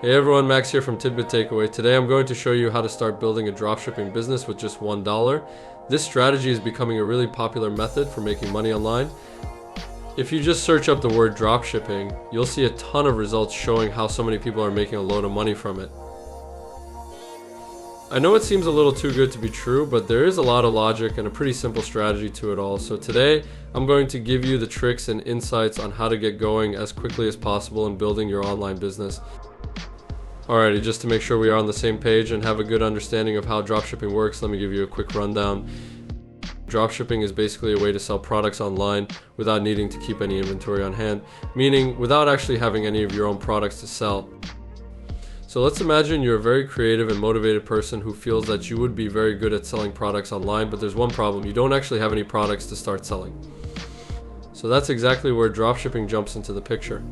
Hey everyone, Max here from Tidbit Takeaway. Today I'm going to show you how to start building a dropshipping business with just $1. This strategy is becoming a really popular method for making money online. If you just search up the word dropshipping, you'll see a ton of results showing how so many people are making a load of money from it. I know it seems a little too good to be true, but there is a lot of logic and a pretty simple strategy to it all. So today, I'm going to give you the tricks and insights on how to get going as quickly as possible in building your online business. Alrighty, just to make sure we are on the same page and have a good understanding of how dropshipping works, let me give you a quick rundown. Dropshipping is basically a way to sell products online without needing to keep any inventory on hand, meaning without actually having any of your own products to sell. So let's imagine you're a very creative and motivated person who feels that you would be very good at selling products online, but there's one problem: you don't actually have any products to start selling. So that's exactly where dropshipping jumps into the picture.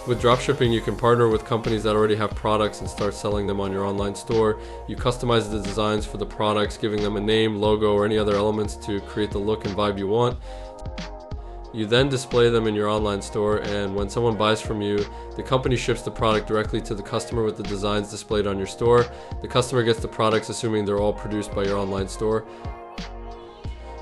With dropshipping, you can partner with companies that already have products and start selling them on your online store. You customize the designs for the products, giving them a name, logo, or any other elements to create the look and vibe you want. You then display them in your online store, and when someone buys from you, the company ships the product directly to the customer with the designs displayed on your store. The customer gets the products assuming they're all produced by your online store.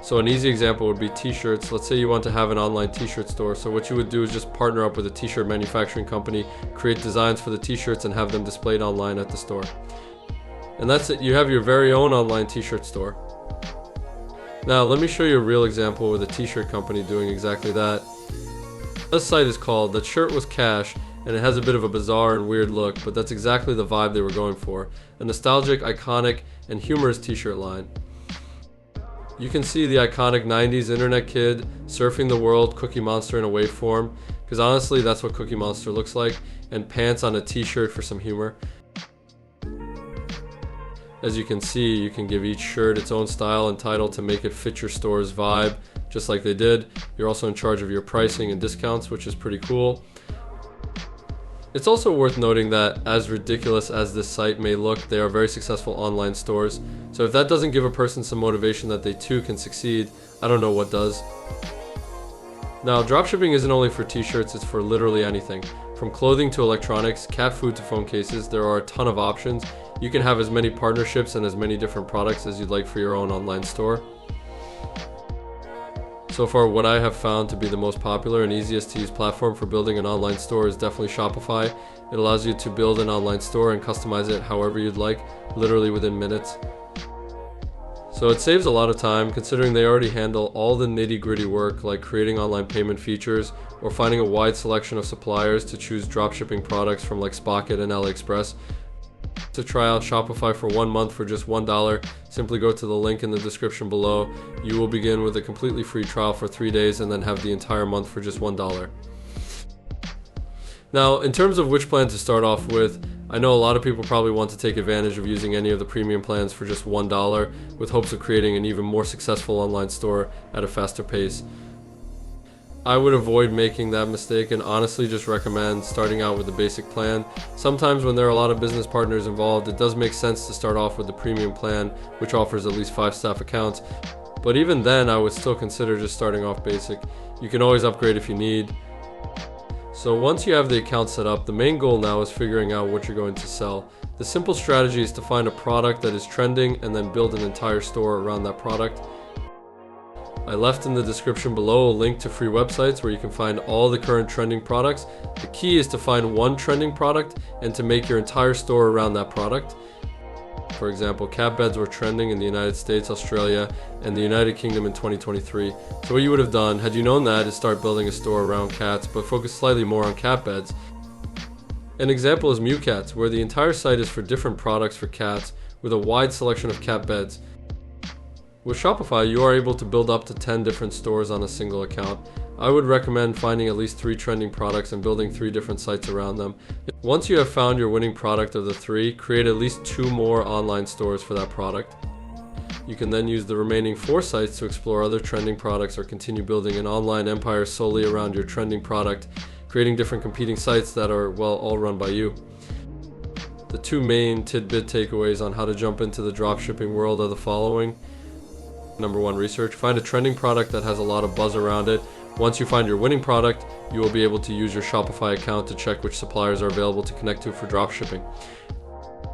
So an easy example would be t-shirts. Let's say you want to have an online t-shirt store. So what you would do is just partner up with a t-shirt manufacturing company, create designs for the t-shirts and have them displayed online at the store. And that's it. You have your very own online t-shirt store. Now let me show you a real example with a t-shirt company doing exactly that. This site is called "That Shirt Was Cash," and it has a bit of a bizarre and weird look, but that's exactly the vibe they were going for. A nostalgic, iconic, and humorous t-shirt line. You can see the iconic 90s internet kid surfing the world Cookie Monster in a wave form, because honestly that's what Cookie Monster looks like, and pants on a t-shirt for some humor. As you can see, you can give each shirt its own style and title to make it fit your store's vibe, just like they did. You're also in charge of your pricing and discounts, which is pretty cool. It's also worth noting that, as ridiculous as this site may look, they are very successful online stores. So if that doesn't give a person some motivation that they too can succeed, I don't know what does. Now, dropshipping isn't only for t-shirts, it's for literally anything. From clothing to electronics, cat food to phone cases, there are a ton of options. You can have as many partnerships and as many different products as you'd like for your own online store. So far, what I have found to be the most popular and easiest to use platform for building an online store is definitely Shopify. It allows you to build an online store and customize it however you'd like, literally within minutes. So it saves a lot of time, considering they already handle all the nitty-gritty work like creating online payment features or finding a wide selection of suppliers to choose dropshipping products from like Spocket and AliExpress. To try out Shopify for 1 month for just $1, simply go to the link in the description below. You will begin with a completely free trial for 3 days and then have the entire month for just $1. Now, in terms of which plan to start off with, I know a lot of people probably want to take advantage of using any of the premium plans for just $1 with hopes of creating an even more successful online store at a faster pace. I would avoid making that mistake and honestly just recommend starting out with the basic plan. Sometimes when there are a lot of business partners involved, it does make sense to start off with the premium plan, which offers at least 5 staff accounts. But even then, I would still consider just starting off basic. You can always upgrade if you need. So once you have the account set up, the main goal now is figuring out what you're going to sell. The simple strategy is to find a product that is trending and then build an entire store around that product. I left in the description below a link to free websites where you can find all the current trending products. The key is to find one trending product and to make your entire store around that product. For example, cat beds were trending in the United States, Australia, and the United Kingdom in 2023. So what you would have done, had you known that, is start building a store around cats, but focus slightly more on cat beds. An example is Mew Cats, where the entire site is for different products for cats, with a wide selection of cat beds. With Shopify, you are able to build up to 10 different stores on a single account. I would recommend finding at least 3 trending products and building 3 different sites around them. Once you have found your winning product of the 3, create at least 2 more online stores for that product. You can then use the remaining 4 sites to explore other trending products or continue building an online empire solely around your trending product, creating different competing sites that are, well, all run by you. The 2 main tidbit takeaways on how to jump into the dropshipping world are the following. Number 1, research. Find a trending product that has a lot of buzz around it, Once you find your winning product, you will be able to use your Shopify account to check which suppliers are available to connect to for dropshipping.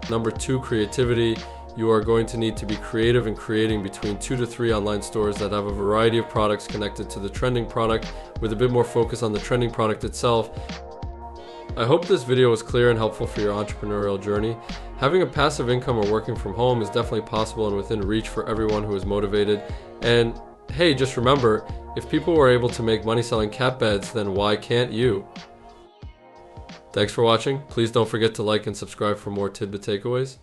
Number 2, creativity. You are going to need to be creative in creating between 2 to 3 online stores that have a variety of products connected to the trending product, with a bit more focus on the trending product itself. I hope this video was clear and helpful for your entrepreneurial journey. Having a passive income or working from home is definitely possible and within reach for everyone who is motivated. And hey, just remember, if people were able to make money selling cat beds, then why can't you? Thanks for watching. Please don't forget to like and subscribe for more tidbit takeaways.